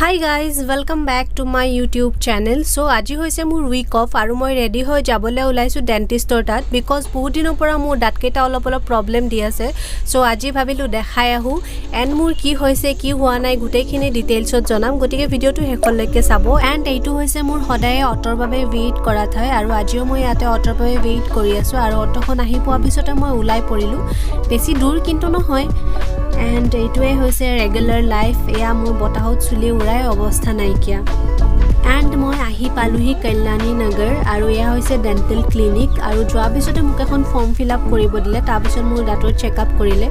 Hi guys, welcome back to my YouTube channel. So আজি হৈছে মোৰ week off আৰু মই ৰেডি হৈ যাবলৈ ওলাইছো ডেন্টিষ্টৰ তাত because বহুত দিনৰ পৰা মোৰ দাঁতকেইটা অলপ প্ৰবলেম দি আছে. So আজি ভাবিলো দেখাই আহো এন্ড মোৰ কি হৈছে কি হোৱা নাই গোটেইখিনি ডিটেইলছত জনাম. গতিকে ভিডিওটো শেষলৈকে চাব এন্ড এইটো হৈছে মোৰ সদায় অটৰ বাবে ৱেইট কৰা ঠাই আৰু আজিও মই ইয়াতে অটৰ বাবে ৱেইট কৰি আছো আৰু অটখন আহি পোৱাৰ পিছতে মই ওলাই পৰিলো. বেছি দূৰ কিন্তু নহয়. And এইটোৱে হৈছে ৰেগুলাৰ লাইফ এয়া মোৰ বতাহত চুলি উৰাই অৱস্থা নাইকিয়া and মই আহি পালোহি কল্যাণী নগৰ আৰু এয়া হৈছে ডেন্টেল ক্লিনিক আৰু যোৱা পিছতে মোক এখন ফৰ্ম ফিল আপ কৰিব দিলে তাৰ পিছত মোৰ দাঁতৰ চেকআপ কৰিলে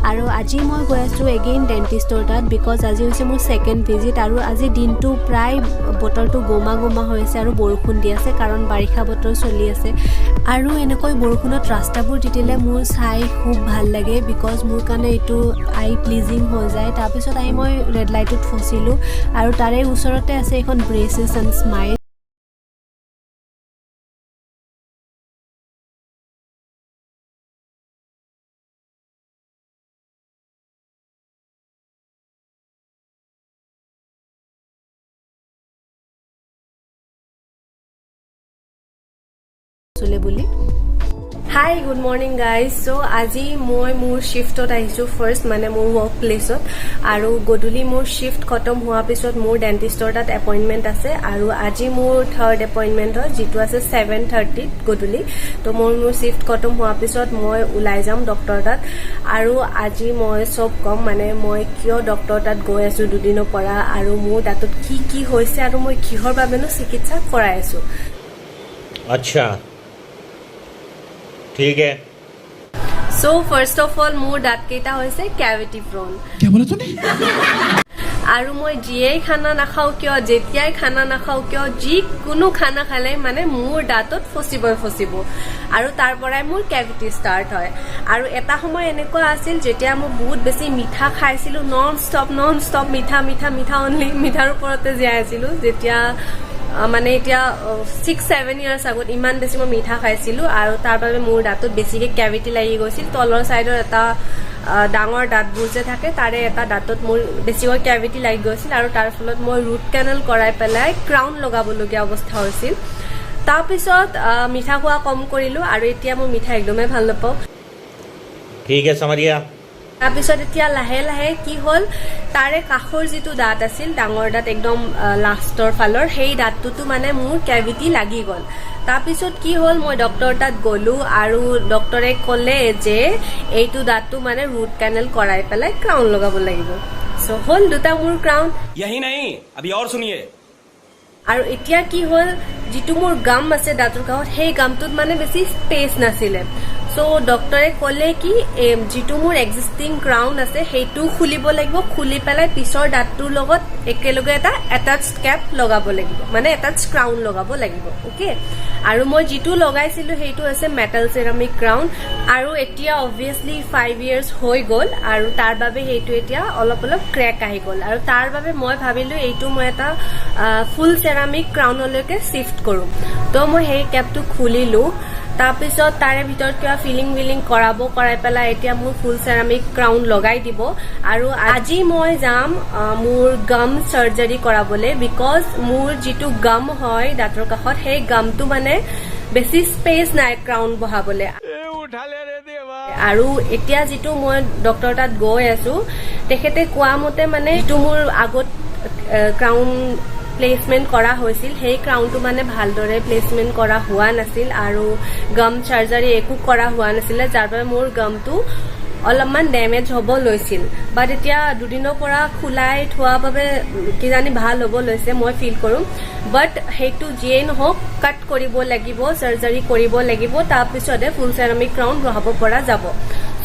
আৰু আজি মই গৈ আছো এগেইন ডেন্টিষ্টৰ তাত বিকজ আজি হৈছে মোৰ সেকেন্ড ভিজিট আৰু আজি দিনটো প্ৰায় বতৰটো গোমা হৈছে আৰু বৰষুণ দি আছে কাৰণ বাৰিষা বতৰ চলি আছে আৰু এনেকৈ বৰষুণত ৰাস্তাবোৰ তিতিলে মোৰ চাই খুব ভাল লাগে বিকজ মোৰ কাৰণে এইটো আই প্লিজিং হৈ যায় তাৰ পিছত আহি মই ৰেড লাইটত ফচিলো আৰু তাৰে ওচৰতে আছে এখন ব্ৰেচেছ এণ্ড স্মাইল বুলি Hi, good morning guys. So আজি মই মোৰ শিফটত আহিছো ফাৰ্স্ট মানে মোৰ ওয়াৰ্ক প্লেসত আৰু গধুলি মোৰ শিফট খতম হোৱা পিছত মোৰ ডেন্টিষ্টৰ তাত এপইন্টমেন্ট আছে আৰু আজি মোৰ থাৰ্ড এপইন্টমেন্ট হয় যেটো আছে 7:30 গধুলি তো মোৰ শিফট খতম হোৱা পিছত মই ওলাই যাম ডক্টৰ তাত আৰু আজি মই সব কম মানে মই কিয় ডক্টৰ তাত গৈ আছো দুদিনৰ পৰা আৰু মোৰ দাঁতত কি হৈছে আৰু মই কিহৰ বাবেনো চিকিৎসা কৰাই আছো अच्छा ठीक है So first of all মোৰ দাঁত কেইটা হৈছে ক্যাভিটি প্ৰোন क्या बोला तूने আৰু মই জিয়াই খানা নাখাও কিয় যেতিয়াই খানা নাখাও কিয় যি কোনো খানা খালে মানে মোৰ দাঁতত ফসিব আৰু তাৰ পৰাই মোৰ ক্যাভিটি ষ্টাৰ্ট হয় আৰু এটা সময় এনেকুৱা আছিল যেতিয়া মই বহুত বেছি মিঠা খাইছিলো নন ষ্টপ মিঠা অনলি মিঠাৰ ওপৰতে জীয়াই আছিলো যেতিয়া মানে এতিয়া 6-7 ইয়াৰ্স আগত ইমান বেছি মই মিঠা খাইছিলো আৰু তাৰ বাবে মোৰ দাঁতত বেছিকে ক্যাভিটি লাগি গৈছিল তলৰ সাইডৰ এটা ডাঙৰ দাঁতবোৰ যে থাকে তাৰে এটা দাঁতত মোৰ বেছিকৈ ক্যাভিটি লাগি গৈছিল আৰু তাৰ ফলত মই ৰুট কেনেল কৰাই পেলাই ক্ৰাউন লগাবলগীয়া অৱস্থা হৈছিল তাৰ পিছত মিঠা খোৱা কম কৰিলো আৰু এতিয়া মই মিঠা একদমে ভাল নাপাও ठीक है समझ गया তাৰ পিছত এতিয়া লাহে কি হল তাৰে কাখৰ যেটো দাঁত আছিল ডাঙৰ দাঁত একদম লাষ্টৰ ফালৰ সেই দাঁতটো মানে মোৰ ক্যাভিটি লাগি গল তাৰ পিছত কি হল মই ডক্টৰ তাত গলো আৰু ডক্টৰে ক'লে যে এইটো দাঁতটো মানে ৰুট কেনেল কৰাই পেলাই ক্ৰাউন লগাব লাগিব সো হল দুটা মোৰ ক্ৰাউন यही नहीं अभी और सुनिए আৰু এতিয়া কি হল যেটো মোৰ গাম আছে দাঁতৰ কাষত সেই গামটোত মানে বেছি স্পেস নাছিলে সো ডক্টৰে ক'লে কি যেটো মোৰ এক্সিস্টিং ক্ৰাউন আছে হেইটো খুলিব লাগিব খুলি পেলাই পিছৰ দাঁতটোৰ লগত একেলগে এটা অ্যাটাচড ক্যাপ লগাব লাগিব মানে অ্যাটাচড ক্ৰাউন লগাব লাগিব ওকে আৰু মই যেটো লগাইছিলো হেইটো আছে মেটাল সেৰামিক ক্ৰাউন আৰু এতিয়া অবভিয়াসলি 5 ইয়াৰ্স হৈ গল আৰু তাৰ বাবে হেইটো এতিয়া অলপ ক্ৰেক আহি গল আৰু তাৰ বাবে মই ভাবিলো এইটো মই এটা ফুল সেৰামিক ক্ৰাউনলৈকে শিফট কৰো তো মই হেই ক্যাপটো খুলিলো তাৰপিছত তাৰে ভিতৰত কিবা ফিলিং কৰাই পেলাই এতিয়া মোৰ ফুল সেৰামিক ক্ৰাউন লগাই দিব আৰু আজি মই যাম মোৰ গাম সাৰ্জাৰী কৰাবলে বিকজ মোৰ যেটো গাম হয় দাঁতৰ কাষত সেই গামটো মানে বেছি স্পেস নাই ক্ৰাউন বহাবলে আৰু এতিয়া যেটো মই ডক্টৰ তাত গৈ আছো তেখেতে কোৱা মতে মানে যেটো মোৰ আগত ক্ৰাউন প্লেসমেন্ট কৰা হৈছিল সেই ক্ৰাউনটো মানে ভালদৰে প্লেসমেন্ট কৰা হোৱা নাছিল আৰু গাম সাৰ্জাৰী একো কৰা হোৱা নাছিল যাৰ বাবে মোৰ গামটো অলপমান ড্যামেজ হ'ব লৈছিল বাট এতিয়া দুদিনৰ পৰা খুলাই থোৱা বাবে কি জানি ভাল হ'ব লৈছে মই ফিল কৰো বাট হেইটো জিয়ে নহওক কাট কৰিব লাগিব সাৰ্জাৰী কৰিব লাগিব তাৰ পিছতে ফুল সেৰামিক ক্ৰাউন বহাব পৰা যাব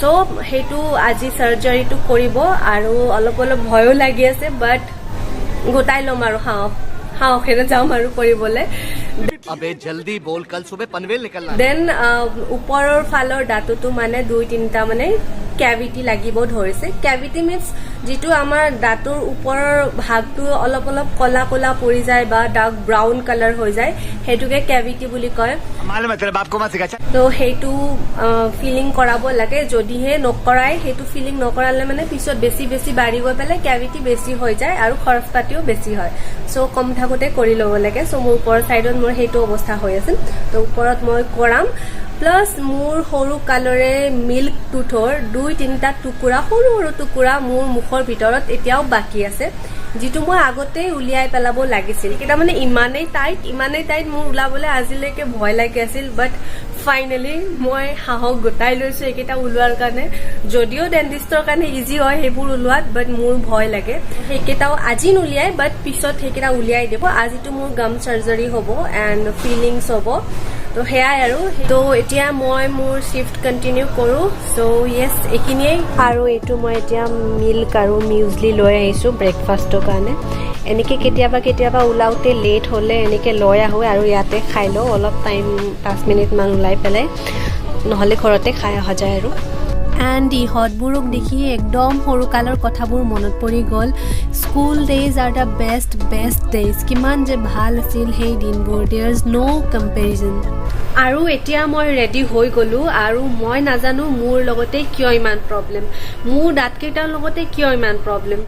সো হেইটো আজি সাৰ্জাৰীটো কৰিব আৰু অলপ ভয়ও লাগি আছে বাট গোটাই লম আৰু হাওখেৰে যাম আৰু কৰিবলে अबे जल्दी बोल कल सुबह पनवेल निकलना देन ওপৰৰ ফালৰ দাঁতটো মানে 2-3টা মানে ক্যাভিটি লাগিব ধৰিছে ক্যাভিটি মিন্স যিটো আমাৰ দাঁতৰ ওপৰৰ ভাগটো অলপ অলপ কলা কলা পৰি যায় বা ডাৰ্ক ব্ৰাউন কালাৰ হৈ যায় সেইটোকে কেভিটি বুলি কয় मालूम है तेरे बाप को मत सिखा তো সেইটো ফিলিং কৰাব লাগে যদিহে নকৰাই সেইটো ফিলিং নকৰালে মানে পিছত বেছি বেছি বাঢ়ি গৈ পেলাই কেভিটি বেছি হৈ যায় আৰু খৰচ পাতিও বেছি হয় সো কম থাকোতে কৰি ল'ব লাগে সো মোৰ ওপৰৰ সাইডত মোৰ সেইটো অৱস্থা হৈ আছিল তো ওপৰত মই কৰাম প্লাস মোৰ সৰু কালৰে মিল্ক টুথৰ 2-3টা টুকুৰা সৰু সৰু টুকুৰা মোৰ মুখৰ ভিতৰত এতিয়াও বাকি আছে যিটো মই আগতে উলিয়াই পেলাব লাগিছিল এটা মানে ইমানেই টাইট মোৰ উলাবলৈ আজিলৈকে ভয় লাগি আছিল বাট ফাইনালি মই হাহক গোটাই লৈছো একেটা উলোৱাৰ কাৰণে যদিও ডেন্টিষ্টৰ কাৰণে ইজি হয় সেইবোৰ উলোৱাত বাট মোৰ ভয় লাগে সেইকেইটাও আজি নুলিয়াই বাট পিছত সেইকেইটা উলিয়াই দিব আজিটো মোৰ গাম চাৰ্জাৰী হ'ব এণ্ড ফিলিংছ হ'ব তো সেয়াই আৰু তো এতিয়া মই মোৰ শিফট কন্টিনিউ কৰো সো ইয়েস এইখিনিয়ে আৰু এইটো মই এতিয়া মিল্ক আৰু মিউজলি লৈ আহিছো ব্ৰেকফাষ্টৰ কাৰণে এনেকে কেতিয়াবা ওলাওতে লেট হলে এনেকে লৈ আহো আৰু ইয়াতে খাই লওঁ অলপ টাইম 5 মিনিট মান ওলাই পেলাই নহলে ঘৰতে খাই অহা যায় আৰু এণ্ড ইহঁতবোৰক দেখি একদম সৰুকালৰ কথাবোৰ মনত পৰি গ'ল school days are the best days কিমান যে ভাল আছিল সেই দিনবোৰ দেয়াৰ ইজ ন' কম্পেৰিজন আৰু এতিয়া মই ৰেডি হৈ গ'লো আৰু মই নাজানো মোৰ লগতে কিয় ইমান প্ৰব্লেম মোৰ দাঁতকেইটাৰ লগতে কিয় ইমান প্ৰব্লেম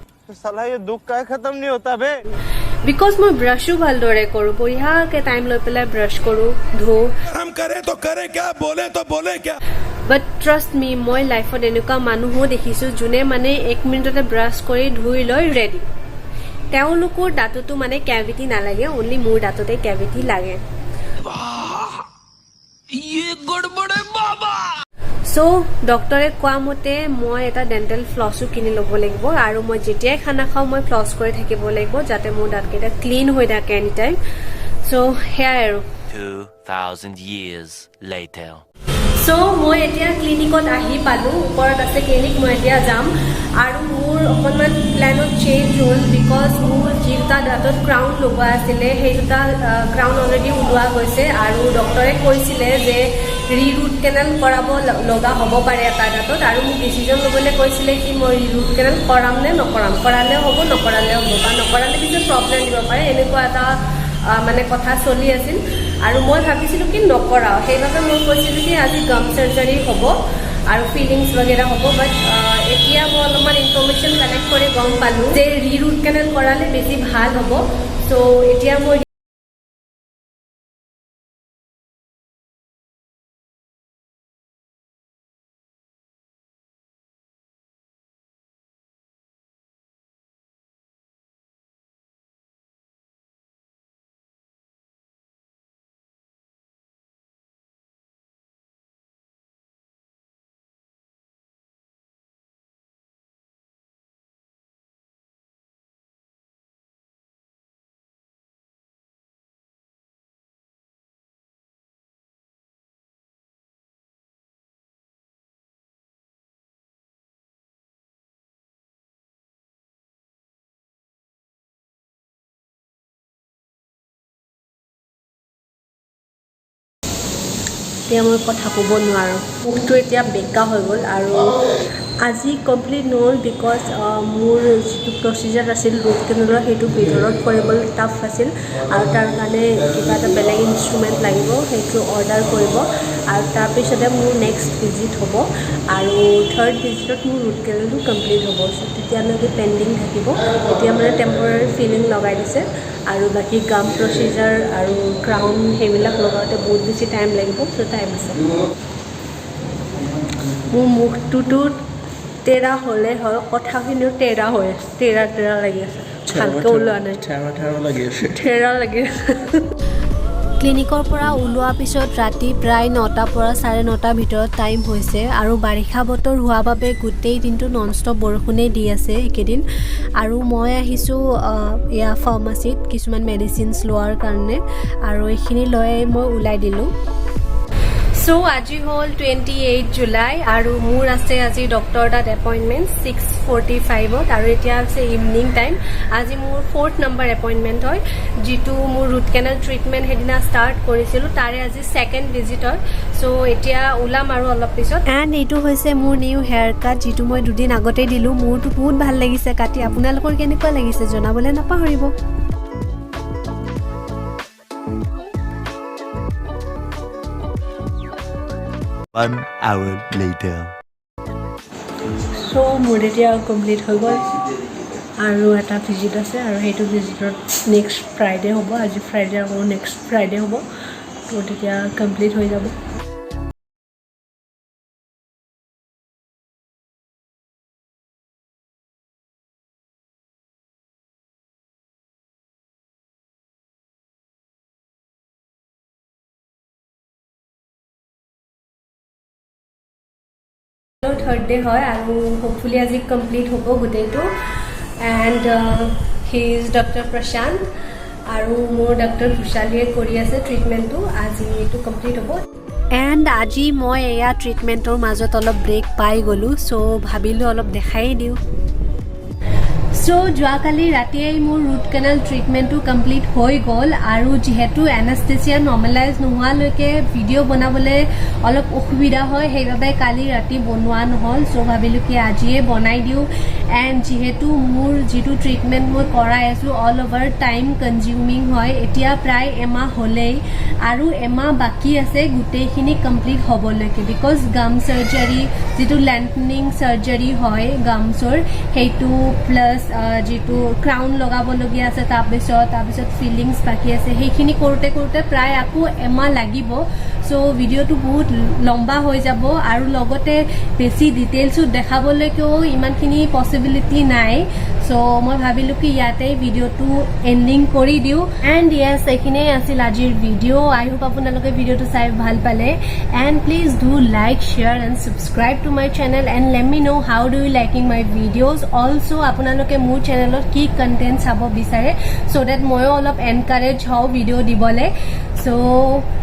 साला ये दुख का खत्म नहीं होता बे বিকজ মই ব্ৰাছো ভালদৰে কৰোঁ বঢ়িয়াকৈ টাইম লৈ পেলাই ব্ৰাছ কৰোঁ ধুওঁ हम करे तो करे क्या बोले तो बोले क्या বাট ট্ৰাষ্ট মি মই লাইফত এনেকুৱা মানুহো দেখিছোঁ যোনে মানে 1 মিনিটতে ব্ৰাছ কৰি ধুই লৈ ৰেডি তেওঁলোকৰ দাঁততো মানে কেভিটি নালাগে অনলি মোৰ দাঁততে কেভিটি লাগে সো ডক্টৰে কোৱা মতে মই এটা ডেণ্টেল ফ্লছো কিনি ল'ব লাগিব আৰু মই যেতিয়াই খানা খাওঁ মই ফ্লছ কৰি থাকিব লাগিব যাতে মোৰ দাঁতকেইটা ক্লিন হৈ থাকে এনি টাইম সো সেয়াই আৰু 2000 years later সো মই এতিয়া ক্লিনিকত আহি পালোঁ ওপৰত আছে ক্লিনিক মই এতিয়া যাম আৰু মোৰ অকণমান প্লেনত চেঞ্জ হ'ল বিকজ মোৰ যিটা দাঁতত ক্ৰাউন লগোৱা আছিলে সেই দুটা ক্ৰাউন অলৰেডি ওলোৱা গৈছে আৰু ডক্টৰে কৈছিলে যে ৰুট কেনেল কৰাব লগা হ'ব পাৰে এটা দাঁতত আৰু মোক ডিচিজন ল'বলৈ কৈছিলে কি মই ৰুট কেনেল কৰাম নে নকৰাম কৰালেও হ'ব নকৰালেও হ'ব বা নকৰালে পিছত প্ৰব্লেম দিব পাৰে এনেকুৱা এটা মানে কথা চলি আছিল আৰু মই ভাবিছিলোঁ কি নকৰাও সেইবাবে মই কৈছিলোঁ কি আজি গাম চাৰ্জাৰী হ'ব আৰু ফিলিংছ वगैरह হ'ব বাট এতিয়া মই অলপমান ইনফৰমেশ্যন কালেক্ট কৰি গম পালোঁ যে ৰুট কেনেল কৰালে বেছি ভাল হ'ব সো এতিয়া মই এতিয়া মই কথা ক'ব নোৱাৰোঁ মুখটো এতিয়া বেকা হৈ গ'ল আৰু আজি কমপ্লিট নহ'ল বিকজ মোৰ যিটো প্ৰচিজাৰ আছিল ৰুট কেনেলৰ সেইটো ভিতৰত কৰিবলৈ টাফ আছিল আৰু তাৰ কাৰণে কিবা এটা বেলেগ ইনষ্ট্ৰুমেণ্ট লাগিব সেইটো অৰ্ডাৰ কৰিব আৰু তাৰপিছতে মোৰ নেক্সট ভিজিট হ'ব আৰু থাৰ্ড ভিজিটত মোৰ ৰুট কেনেলটো কমপ্লিট হ'ব চ' তেতিয়ালৈকে পেণ্ডিং থাকিব এতিয়া মানে টেম্পৰাৰী ফিলিং লগাই দিছে আৰু বাকী গাম প্ৰচিজাৰ আৰু ক্ৰাউন সেইবিলাক লগাওঁতে বহুত বেছি টাইম লাগিব চ' টাইম আছে মোৰ মুখটোতো তেৰা হ'লে হয় কথাখিনিও তেৰা হৈ আছে তেৰা লাগি আছে ভালকৈ ওলোৱা নাই ঠেৰা লাগি আছে ক্লিনিকৰ পৰা ওলোৱাৰ পিছত ৰাতি প্ৰায় 9টাৰ পৰা 9:30 ভিতৰত টাইম হৈছে আৰু বাৰিষা বতৰ হোৱাৰ বাবে গোটেই দিনটো নন ষ্টপ বৰষুণেই দি আছে এইকেইদিন আৰু মই আহিছোঁ এয়া ফাৰ্মাচীত কিছুমান মেডিচিনছ লোৱাৰ কাৰণে আৰু এইখিনি লৈ মই ওলাই দিলোঁ সো আজি হল 28 জুলাই আৰু মোৰ আছে আজি ডক্টৰ তাত এপইণ্টমেণ্ট 6:45 আৰু এতিয়া আছে ইভিনিং টাইম আজি মোৰ 4th নম্বৰ এপইণ্টমেণ্ট হয় যিটো মোৰ ৰুট কেনেল ট্ৰিটমেণ্ট সেইদিনা ষ্টাৰ্ট কৰিছিলোঁ তাৰে আজি 2nd ভিজিট হয় সো এতিয়া ওলাম আৰু অলপ পিছত এণ্ড এইটো হৈছে মোৰ নিউ হেয়াৰ কাট যিটো মই দুদিন আগতে দিলোঁ মোৰতো বহুত ভাল লাগিছে কাটি আপোনালোকৰ কেনেকুৱা লাগিছে জনাবলৈ নাপাহৰিব 1 hour later. সো মোৰ এতিয়া কমপ্লিট হৈ গ'ল আৰু এটা ভিজিট আছে আৰু সেইটো ভিজিটত নেক্সট ফ্ৰাইডে হ'ব আজি ফ্ৰাইডে আৰু নেক্সট ফ্ৰাইডে হ'ব তো তেতিয়া কমপ্লিট হৈ যাব থাৰ্ড ডে হয় আৰু হোপফুলি আজি কমপ্লিট হ'ব গোটেইটো এণ্ড হি ইজ ডক্টৰ প্ৰশান্ত আৰু মোৰ ডক্টৰ ভূষালীয়ে কৰি আছে ট্ৰিটমেণ্টটো আজি এইটো কমপ্লিট হ'ব এণ্ড আজি মই এয়া ট্ৰিটমেণ্টৰ মাজত অলপ ব্ৰেক পাই গ'লোঁ চ' ভাবিলোঁ অলপ দেখাই দিওঁ সো যোৱাকালি ৰাতিয়েই মোৰ ৰুট কেনেল ট্ৰিটমেণ্টটো কমপ্লিট হৈ গ'ল আৰু যিহেতু এনাষ্টেচিয়া নৰ্মেলাইজ নোহোৱালৈকে ভিডিঅ' বনাবলৈ অলপ অসুবিধা হয় সেইবাবে কালি ৰাতি বনোৱা নহ'ল চ' ভাবিলোঁ কি আজিয়ে বনাই দিওঁ এণ্ড যিহেতু মোৰ যিটো ট্ৰিটমেণ্ট মই কৰাই আছোঁ অল অভাৰ টাইম কনজিউমিং হয় এতিয়া প্ৰায় এমাহ হ'লেই আৰু এমাহ বাকী আছে গোটেইখিনি কমপ্লিট হ'বলৈকে বিকজ গাম চাৰ্জাৰী যিটো লেন্থনিং চাৰ্জাৰী হয় গামছৰ সেইটো প্লাছ যিটো ক্ৰাউন লগাবলগীয়া আছে তাৰপিছত ফিলিংছ বাকী আছে সেইখিনি কৰোঁতে প্ৰায় আকৌ এমাহ লাগিব চ' ভিডিঅ'টো বহুত লম্বা হৈ যাব আৰু লগতে বেছি ডিটেইলছত দেখাবলৈকেও ইমানখিনি পচিবিলিটি নাই চ' মই ভাবিলোঁ কি ইয়াতে ভিডিঅ'টো এণ্ডিং কৰি দিওঁ এণ্ড য়েছ এইখিনিয়ে আছিল আজিৰ ভিডিঅ' আই হোপ আপোনালোকে ভিডিঅ'টো চাই ভাল পালে and please do like share and subscribe to my channel and let me know' how do you liking my videos also' আপোনালোকে মোৰ চেনেলত কি কণ্টেণ্ট চাব বিচাৰে চ' ডেট ময়ো অলপ এনকাৰেজ হওঁ ভিডিঅ' দিবলৈ চ'